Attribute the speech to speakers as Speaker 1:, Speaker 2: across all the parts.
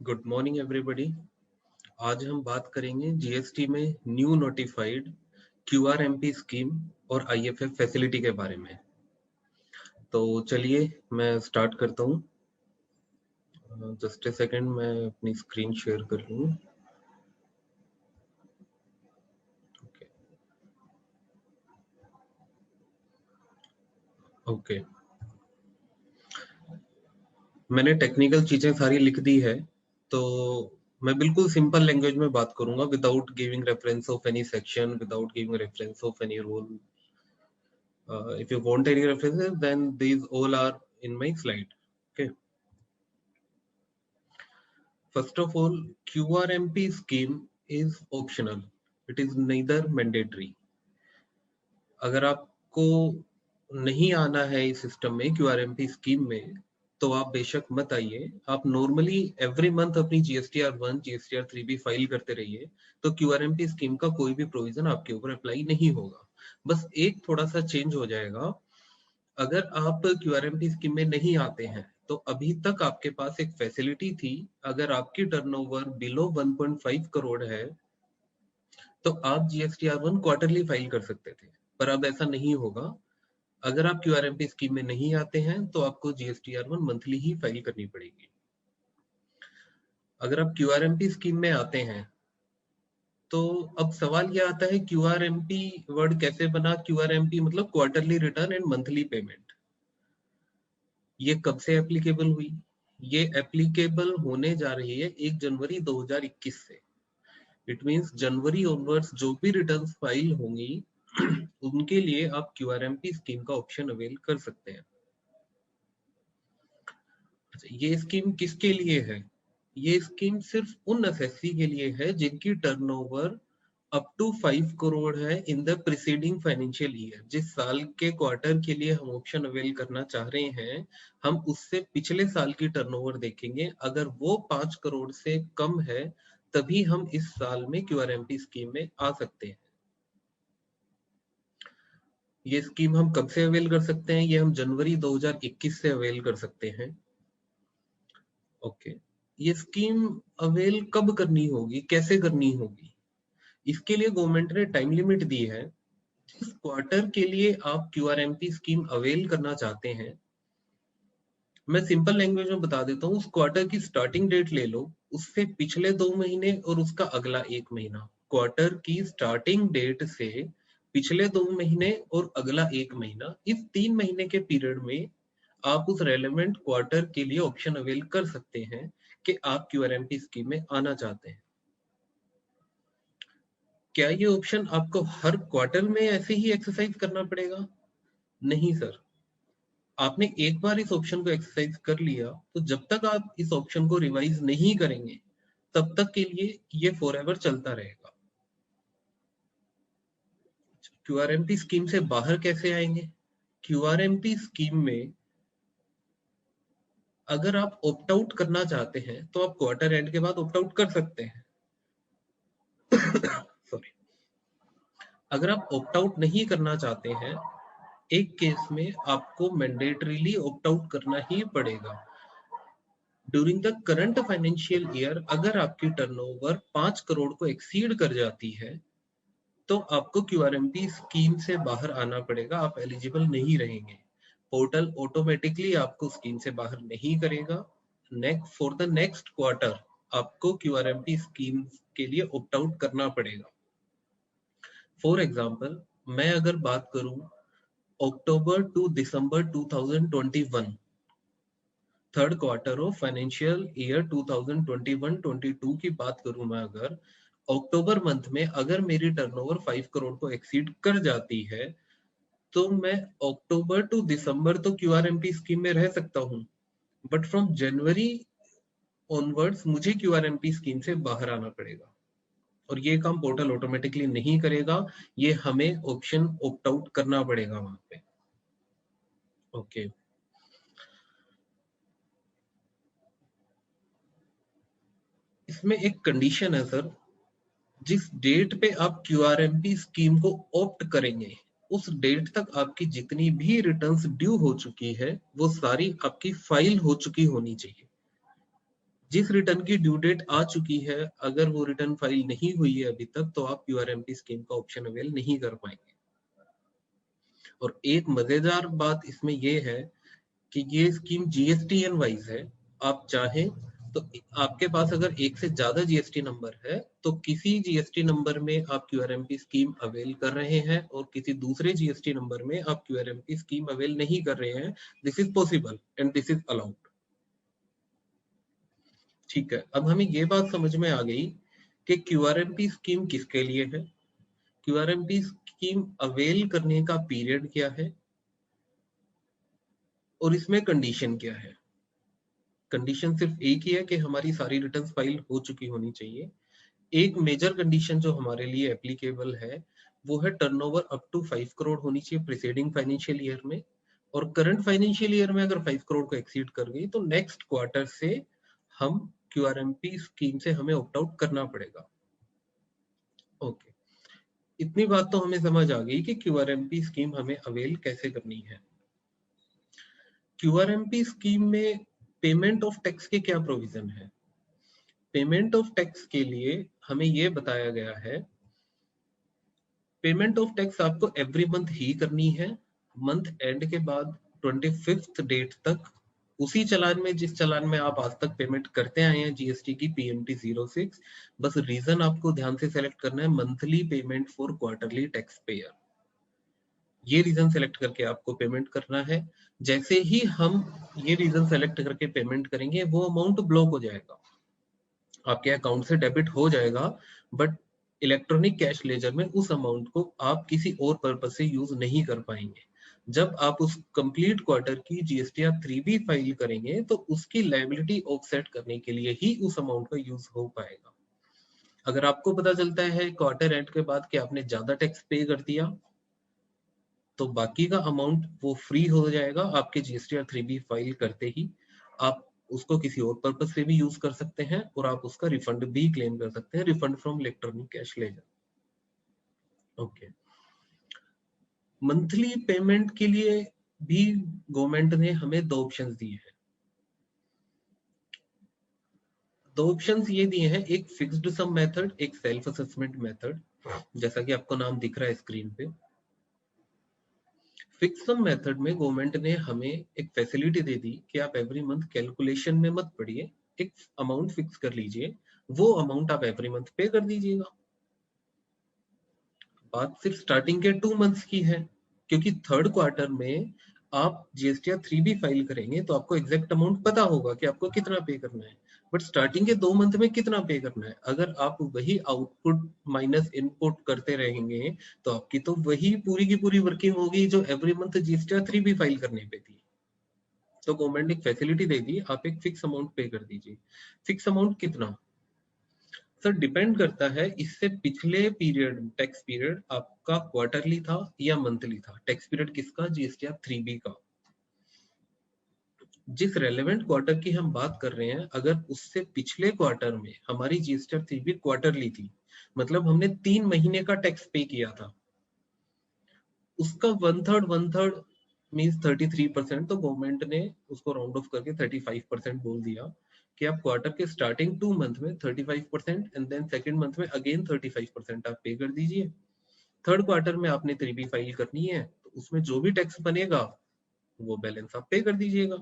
Speaker 1: Good morning everybody. आज हम बात करेंगे जीएसटी में न्यू नोटिफाइड क्यूआरएमपी स्कीम और आईएफएफ फैसिलिटी के बारे में। तो चलिए मैं स्टार्ट करता हूँ। जस्ट ए सेकंड, मैं अपनी स्क्रीन शेयर कर लूँ। ओके, मैंने टेक्निकल चीजें सारी लिख दी है, तो मैं बिल्कुल सिंपल लैंग्वेज में बात करूंगा without giving reference of any section, without giving reference of any rule. If you want any references, then these all are in my slide. Okay. First of all, QRMP scheme is optional. It is neither mandatory. अगर आपको नहीं आना है इस system में QRMP scheme में, तो आप बेशक मत आइए। आप नॉर्मली एवरी मंथ अपनी GSTR1, GSTR3 भी फाइल करते रहिए, तो QRMP स्कीम का कोई भी प्रोविजन आपके ऊपर अप्लाई नहीं होगा। बस एक थोड़ा सा चेंज हो जाएगा। अगर आप QRMP स्कीम में नहीं आते हैं, तो अभी तक आपके पास एक फैसिलिटी थी, अगर आपकी टर्नओवर बिलो 1.5 करोड़ है तो आप GSTR1 क्वार्टरली फाइल कर सकते थे, पर अब ऐसा नहीं होगा। अगर आप QRMP स्कीम में नहीं आते हैं तो आपको GSTR1 मंथली ही फाइल करनी पड़ेगी। अगर आप QRMP स्कीम में आते हैं तो अब सवाल यह आता है QRMP वर्ड कैसे बना। QRMP मतलब quarterly return and monthly payment. ये कब से एप्लीकेबल हुई? ये एप्लीकेबल होने जा रही है 1 जनवरी 2021 से। इट मींस जनवरी ऑनवर्ड्स जो भी रिटर्न्स फाइल होंगी उनके लिए आप QRMP स्कीम का ऑप्शन अवेल कर सकते हैं। ये स्कीम किसके लिए है? ये स्कीम सिर्फ उन एसएससी के लिए है जिनकी टर्नओवर अप टू 5 करोड़ है in the preceding financial year. जिस साल के क्वार्टर के लिए हम ऑप्शन अवेल करना चाह रहे हैं, हम उससे पिछले साल की टर्नओवर देखेंगे। अगर वो 5 करोड़ से कम है, तभी हम इस साल में QRMP स्कीम में आ सकते हैं। ये स्कीम हम कब से अवेल कर सकते हैं? ये हम जनवरी 2021 से अवेल कर सकते हैं। ओके, ये स्कीम अवेल कब करनी होगी, कैसे करनी होगी? इसके लिए गवर्नमेंट ने टाइम लिमिट दी है। जिस क्वार्टर के लिए आप QRMP स्कीम अवेल करना चाहते हैं, मैं सिंपल लैंग्वेज में बता देता हूँ। उस क्वार्टर की स्टार्टिंग डेट ले लो, उससे पिछले 2 महीने और उसका अगला 1 महीना। क्वार्टर की स्टार्टिंग डेट से पिछले 2 महीने और अगला 1 महीना, इस 3 महीने के पीरियड में आप उस रेलेवेंट क्वार्टर के लिए ऑप्शन अवेल कर सकते हैं कि आप QRMP स्कीम में आना चाहते हैं। क्या ये ऑप्शन आपको हर क्वार्टर में ऐसे ही एक्सरसाइज करना पड़ेगा? नहीं सर। आपने एक बार इस ऑप्शन को एक्सरसाइज कर लिया, तो जब तक आप इस ऑप्शन को रिवाइज नहीं करेंगे, तब तक के लिए ये फॉरएवर चलता रहेगा। QRMP स्कीम से बाहर कैसे आएंगे? QRMP स्कीम में अगर आप ऑप्ट आउट करना चाहते हैं, तो आप क्वार्टर एंड के बाद ऑप्ट आउट कर सकते हैं। सॉरी, अगर आप ऑप्ट आउट नहीं करना चाहते हैं, एक केस में आपको मैंडेटरीली ऑप्ट आउट करना ही पड़ेगा। During the current financial year अगर आपकी टर्नओवर 5 करोड़ को एक्सीड कर जाती है, तो आपको QRMP स्कीम से बाहर आना पड़ेगा। आप एलिजिबल नहीं रहेंगे। पोर्टल ऑटोमेटिकली आपको स्कीम से बाहर नहीं करेगा। फॉर द नेक्स्ट क्वार्टर आपको QRMP स्कीम के लिए ऑप्ट आउट करना पड़ेगा। फॉर एग्जाम्पल, मैं अगर बात करूं October to December 2021, third quarter of financial year 2021-22 की बात करूं मैं, अगर अक्टूबर मंथ में अगर मेरी टर्नओवर 5 करोड़ को एक्सीड कर जाती है, तो मैं अक्टूबर टू दिसंबर तो QRMP स्कीम में रह सकता हूं, बट फ्रॉम जनवरी ऑनवर्ड्स मुझे QRMP स्कीम से बाहर आना पड़ेगा। और ये काम पोर्टल ऑटोमेटिकली नहीं करेगा, ये हमें ऑप्शन ऑप्ट आउट करना पड़ेगा वहां पे। ओके, इसमें एक कंडीशन है सर। जिस डेट पे आप QRMP स्कीम को ऑप्ट करेंगे, उस डेट तक आपकी जितनी भी रिटर्न्स ड्यू हो चुकी है, वो सारी आपकी फाइल हो चुकी होनी चाहिए। जिस रिटर्न की ड्यू डेट आ चुकी है, अगर वो रिटर्न फाइल नहीं हुई है अभी तक, तो आप QRMP स्कीम का ऑप्शन अवेल नहीं कर पाएंगे। और एक मजेदार बात इसमें ये है कि ये स्कीम GSTN वाइज है। आप चाहें तो आपके पास अगर एक से ज्यादा GST नंबर है तो किसी GST नंबर में आप QRMP स्कीम अवेल कर रहे हैं और किसी दूसरे GST नंबर में आप QRMP स्कीम अवेल नहीं कर रहे हैं। This is possible and this is allowed. ठीक है, अब हमें ये बात समझ में आ गई कि QRMP स्कीम किसके लिए है, QRMP स्कीम अवेल करने का पीरियड क्या है और इसमें कंडीशन क्या है। कंडीशन सिर्फ एक ही है कि हमारी सारी रिटर्न्स फाइल हो चुकी होनी चाहिए। एक मेजर कंडीशन जो हमारे लिए एप्लीकेबल है वो है टर्नओवर अप टू 5 करोड़ होनी चाहिए प्रीसीडिंग फाइनेंशियल ईयर में, और करंट फाइनेंशियल ईयर में अगर 5 करोड़ को एक्सीड कर गई तो नेक्स्ट क्वार्टर से हम QRMP स्कीम से हमें ऑप्ट आउट करना पड़ेगा। ओके, इतनी बात तो हमें समझ आ गई कि QRMP स्कीम हमें अवेल कैसे करनी है। QRMP स्कीम में पेमेंट ऑफ टैक्स के क्या प्रोविजन है। पेमेंट ऑफ टैक्स के लिए हमें यह बताया गया है, पेमेंट ऑफ टैक्स आपको एवरी मंथ ही करनी है। मंथ एंड के बाद 25th डेट तक उसी चलान में जिस चलान में आप आज तक पेमेंट करते आए हैं GST की PMT 06, बस रीजन आपको ध्यान से सेलेक्ट करना है monthly payment for quarterly tax payer. ये रीजन सेलेक्ट करके आपको पेमेंट करना है। जैसे ही हम ये रीजन सेलेक्ट करके पेमेंट करेंगे वो अमाउंट ब्लॉक हो जाएगा, आपके अकाउंट से डेबिट हो जाएगा, बट इलेक्ट्रॉनिक कैश लेजर में उस अमाउंट को आप किसी और पर्पज से यूज नहीं कर पाएंगे। जब आप उस कंप्लीट क्वार्टर की GSTR 3B फाइल करेंगे तो उसकी लायबिलिटी ऑफसेट करने के लिए ही उस अमाउंट का यूज हो पाएगा। अगर आपको पता चलता है क्वार्टर एंड के बाद कि आपने ज्यादा टैक्स पे कर दिया तो बाकी का अमाउंट वो फ्री हो जाएगा आपके GSTR 3B फाइल करते ही। आप उसको किसी और पर्पज से भी यूज कर सकते हैं और आप उसका रिफंड भी क्लेम कर सकते हैं, refund from electronic cash ledger. Okay, monthly payment के लिए भी गवर्नमेंट ने हमें दो ऑप्शंस दिए हैं। दो ऑप्शंस ये दिए हैं, एक फिक्स्ड सम मेथड, एक सेल्फ असेसमेंट मेथड, जैसा कि आपको नाम दिख रहा है स्क्रीन पे। फिक्स सम मेथड में गवर्नमेंट ने हमें एक फैसिलिटी दे दी कि आप एवरी मंथ कैलकुलेशन में मत पड़िए, एक अमाउंट फिक्स कर लीजिए, वो अमाउंट आप एवरी मंथ पे कर दीजिएगा। बात सिर्फ स्टार्टिंग के 2 मंथ्स की है, क्योंकि थर्ड क्वार्टर में आप GSTR 3B फाइल करेंगे तो आपको एग्जैक्ट अमाउंट पता होगा कि आपको कितना पे करना है, बट स्टार्टिंग के 2 मंथ में कितना पे करना है, अगर आप वही आउटपुट माइनस इनपुट करते रहेंगे तो आपकी तो वही पूरी की पूरी वर्किंग होगी जो every month GSTR 3B file करने पे थी। तो गवर्नमेंट ने एक फैसिलिटी दे दी, आप एक फिक्स अमाउंट पे कर दीजिए। फिक्स अमाउंट कितना सर, डिपेंड करता है इससे पिछले पीरियड, टैक्स पीरियड आपका क्वार्टरली था या मंथली था। टैक्स पीरियड किसका, GSTR 3B का। जिस रेलेवेंट क्वार्टर की हम बात कर रहे हैं, अगर उससे पिछले क्वार्टर में हमारी GSTR 3B क्वार्टरली थी, मतलब हमने 3 महीने का टैक्स पे किया था, उसका वन थर्ड मीन्स 33%, तो गवर्नमेंट ने उसको राउंड ऑफ करके 35% बोल दिया कि आप क्वार्टर के स्टार्टिंग 2 मंथ में 35% एंड देन सेकंड मंथ में अगेन 35% आप पे कर दीजिए। थर्ड क्वार्टर में आपने 3B फाइल करनी है तो उसमें जो भी टैक्स बनेगा वो बैलेंस आप पे कर दीजिएगा।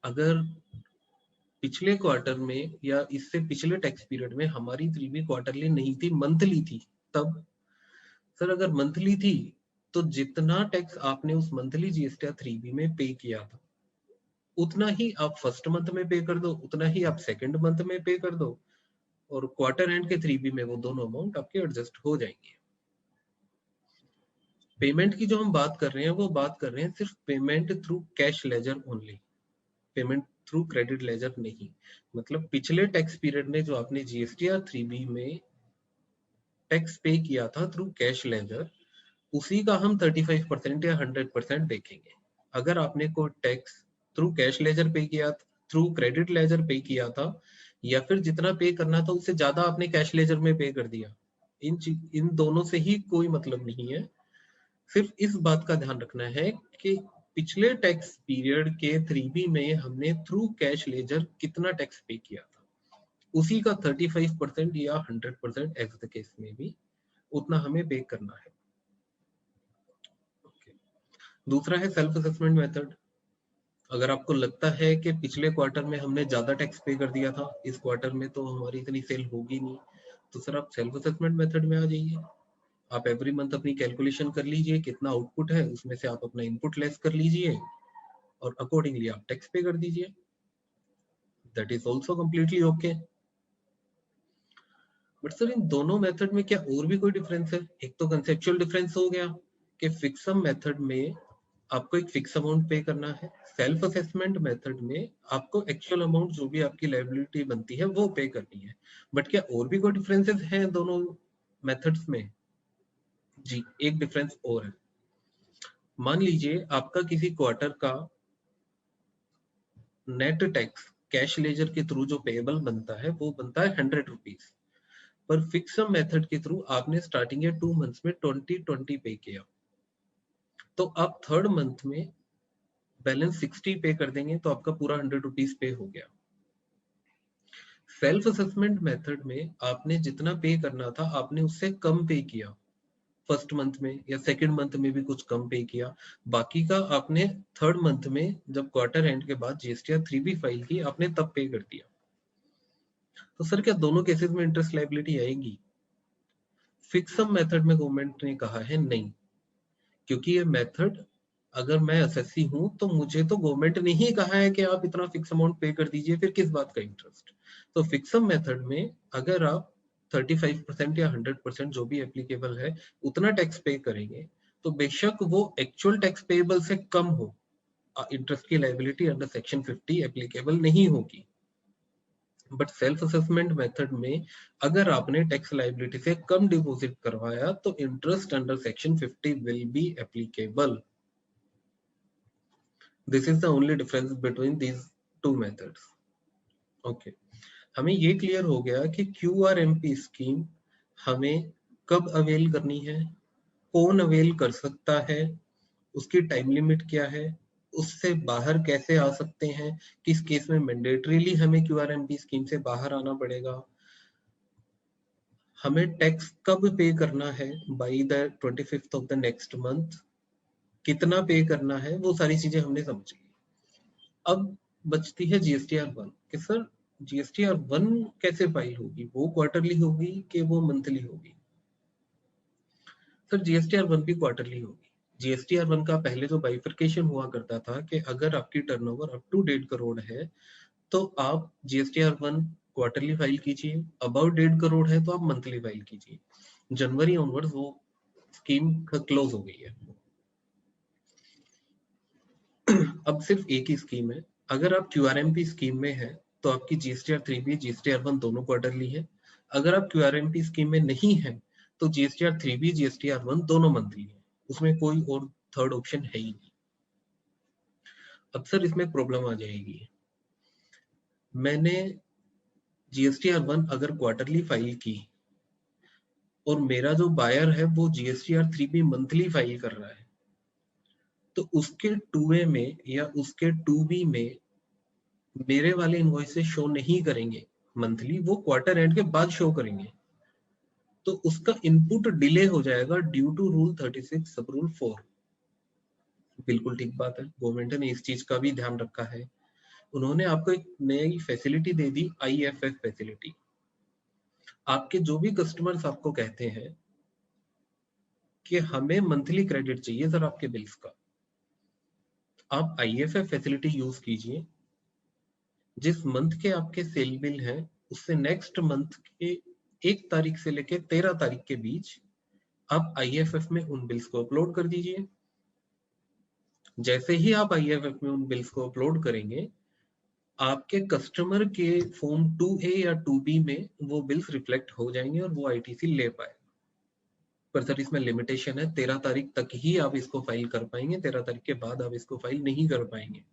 Speaker 1: अगर पिछले क्वार्टर में या इससे पिछले टैक्स पीरियड में हमारी 3B क्वार्टरली नहीं थी, मंथली थी, तब सर अगर मंथली थी तो जितना टैक्स आपने उस मंथली GSTR 3B में पे किया था उतना ही आप फर्स्ट मंथ में पे कर दो, उतना ही आप सेकंड मंथ में पे कर दो, और क्वार्टर एंड के 3B में वो दोनों अमाउंट आपके एडजस्ट हो जाएंगे। पेमेंट की जो हम बात कर रहे हैं वो बात कर रहे हैं सिर्फ payment through cash ledger only, payment through credit ledger नहीं। मतलब पिछले टैक्स पीरियड में जो आपने GSTR 3B में टैक्स पे किया था थ्रू कैश लेजर, उसी का हम 35% या 100% देखेंगे। अगर आपने कोई टैक्स थ्रू कैश लेजर पे किया, थ्रू क्रेडिट लेजर पे किया था, या फिर जितना पे करना था उससे ज्यादा आपने कैश लेजर में पे कर दिया, इन दोनों से ही कोई मतलब नहीं है। सिर्फ इस बात का ध्यान रखना है कि पिछले टैक्स पीरियड के 3B में हमने थ्रू कैश लेजर कितना टैक्स पे किया था, उसी का 35% या 100% एज द केस में भी उतना हमें पे करना है। दूसरा है सेल्फ असेसमेंट मेथड। अगर आपको लगता है कि पिछले क्वार्टर में हमने ज्यादा टैक्स पे कर दिया था, इस क्वार्टर में तो हमारी इतनी सेल होगी नहीं, तो सर आप सेल्फ असेसमेंट मेथड में आ जाइए। आप एवरी मंथ अपनी कैलकुलेशन कर लीजिए कितना आउटपुट है, उसमें से आप अपना इनपुट लेस कर लीजिए और अकॉर्डिंगली आप टैक्स पे कर दीजिए। That is also completely okay. But sir इन दोनों मेथड में क्या और भी कोई डिफरेंस है? एक तो कंसेप्चुअल डिफरेंस हो गया कि फिक्स सम मेथड में आपको एक फिक्स अमाउंट पे करना है, सेल्फ असेसमेंट मेथड में आपको एक्चुअल अमाउंट जो भी आपकी लायबिलिटी बनती है वो पे करनी है। बट क्या और भी कोई डिफरेंसेस हैं दोनों मेथड्स में? जी, एक डिफरेंस और है। मान लीजिए आपका किसी क्वार्टर का नेट टैक्स कैश लेजर के थ्रू जो पेएबल बनता है वो बनता है 100 रुपीज, पर फिक्स सम मेथड के थ्रू आपने स्टार्टिंग के 2 मंथ्स में 20 पे किया, तो आप थर्ड मंथ में बैलेंस 60 पे कर देंगे तो आपका पूरा 100 रुपीज पे हो गया। सेल्फ असेसमेंट मेथड में आपने जितना पे करना था आपने उससे कम पे किया, फर्स्ट मंथ में या सेकंड मंथ में भी कुछ कम पे किया, बाकी का आपने थर्ड मंथ में जब क्वार्टर एंड के बाद जीएसटीआर 3B फाइल की आपने तब पे कर दिया। तो सर क्या दोनों केसेस में इंटरेस्ट लायबिलिटी आएगी? फिक्स सम मेथड में गवर्नमेंट ने कहा है नहीं, क्योंकि ये मेथड अगर मैं असेसी हूं तो मुझे तो गवर्नमेंट ने ही कहा है कि आप इतना फिक्स अमाउंट पे कर दीजिए, फिर किस बात का इंटरेस्ट? तो फिक्स सम मेथड में अगर आप 35% या 100% जो भी एप्लीकेबल है उतना टैक्स पे करेंगे तो बेशक वो एक्चुअल टैक्स पेएबल से कम हो, इंटरेस्ट की लायबिलिटी अंडर सेक्शन 50 एप्लीकेबल नहीं होगी। बट सेल्फ असेसमेंट मेथड में अगर आपने टैक्स लायबिलिटी से कम डिपॉजिट करवाया तो interest under section 50 will be applicable. This is the only difference between these two methods. Okay, हमें ये क्लियर हो गया कि QRMP स्कीम हमें कब अवेल करनी है, कौन अवेल कर सकता है, उसकी टाइम लिमिट क्या है, उससे बाहर कैसे आ सकते हैं, किस केस में मैंडेटरीली हमें QRMP स्कीम से बाहर आना पड़ेगा, हमें टैक्स कब पे करना है by the 25th of the next month, कितना पे करना है, वो सारी चीजें हमने समझ ली। अब बचती है GSTR 1 कि सर GSTR 1 कैसे फाइल होगी, वो क्वार्टरली होगी कि वो मंथली होगी? सर GSTR 1 भी क्वार्टरली होगी। GSTR 1 का पहले जो बाइफर्केशन हुआ करता था कि अगर आपकी टर्नओवर अप टू 1.5 करोड़ है तो आप GSTR 1 क्वार्टरली फाइल कीजिए, अबाउट 1.5 करोड़ है तो आप मंथली फाइल कीजिए। जनवरी ऑनवर्ड्स वो स्कीम क्लोज हो गई है। अब सिर्फ एक ही स्कीम है। अगर आप QRMP स्कीम में है तो आपकी GSTR 3B GSTR 1 दोनों क्वार्टरली है। अगर आप QRMP स्कीम में नहीं है तो GSTR 3B GSTR 1 दोनों मंथली है, उसमें कोई और थर्ड ऑप्शन है ही नहीं। अब सर इसमें प्रॉब्लम आ जाएगी, मैंने GSTR 1 अगर क्वार्टरली फाइल की और मेरा जो बायर है वो GSTR 3B मंथली फाइल कर रहा है, तो उसके 2A में या उसके 2B में मेरे वाले इनवॉइसेस शो नहीं करेंगे मंथली, वो क्वार्टर एंड के बाद शो करेंगे, तो उसका इनपुट डिले हो जाएगा ड्यू टू रूल 36 सब रूल 4। बिल्कुल ठीक बात है, गवर्नमेंट ने इस चीज का भी ध्यान रखा है। उन्होंने आपको एक नई फैसिलिटी दे दी, IFF फैसिलिटी। आपके जो भी कस्टमर्स आपको कहते हैं कि हमें मंथली क्रेडिट चाहिए सर आपके बिल्स का, आप IFF फैसिलिटी यूज कीजिए। जिस मंथ के आपके सेल बिल है उससे नेक्स्ट मंथ के 1 तारीख से लेके 13 तारीख के बीच आप IFF में उन बिल्स को अपलोड कर दीजिए। जैसे ही आप IFF में उन बिल्स को अपलोड करेंगे आपके कस्टमर के फॉर्म 2A या 2B में वो बिल्स रिफ्लेक्ट हो जाएंगे और वो ITC ले पाएगा। पर सर इसमें लिमिटेशन है, 13 तारीख तक ही आप इसको फाइल कर पाएंगे, 13 तारीख के बाद आप इसको फाइल नहीं कर पाएंगे।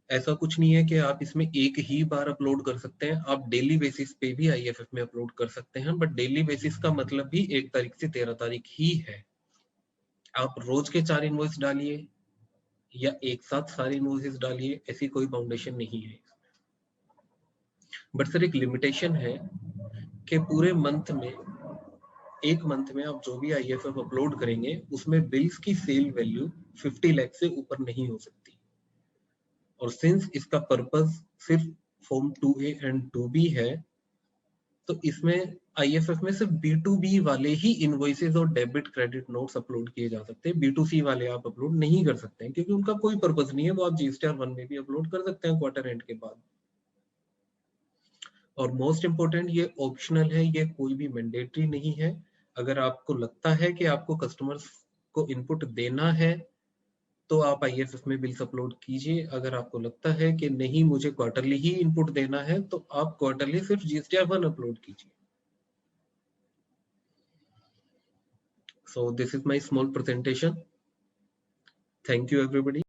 Speaker 1: ऐसा कुछ नहीं है कि आप इसमें एक ही बार अपलोड कर सकते हैं, आप डेली बेसिस पे भी IFF में अपलोड कर सकते हैं, बट डेली बेसिस का मतलब भी 1 तारीख से 13 तारीख ही है। आप रोज के 4 इनवॉइस डालिए या एक साथ सारे इनवॉइसेस डालिए, ऐसी कोई बाउंडेशन नहीं है। बट सर एक लिमिटेशन है कि पूरे मंथ में, एक मंथ में आप जो भी IFF अपलोड करेंगे उसमें बिल्स की सेल वैल्यू 50 लाख से ऊपर नहीं हो सकती। और सिंस इसका पर्पस सिर्फ फॉर्म 2A एंड 2B है, तो इसमें IFF में सिर्फ B2B वाले ही इनवॉइसेस और डेबिट क्रेडिट नोट्स अपलोड किए जा सकते हैं। B2C वाले आप अपलोड नहीं कर सकते हैं क्योंकि उनका कोई पर्पस नहीं है। वो आप GSTR 1 में भी अपलोड कर सकते हैं क्वार्टर एंड के बाद। और मोस्ट इंपोर्टेंट, ये ऑप्शनल है, ये कोई भी मैंडेटरी नहीं है। अगर आपको लगता है कि आपको कस्टमर्स को इनपुट देना है तो आप IFF में बिल्स अपलोड कीजिए। अगर आपको लगता है कि नहीं मुझे क्वार्टरली ही इनपुट देना है तो आप क्वार्टरली सिर्फ GSTR 1 अपलोड कीजिए। So this is my small presentation. Thank you everybody.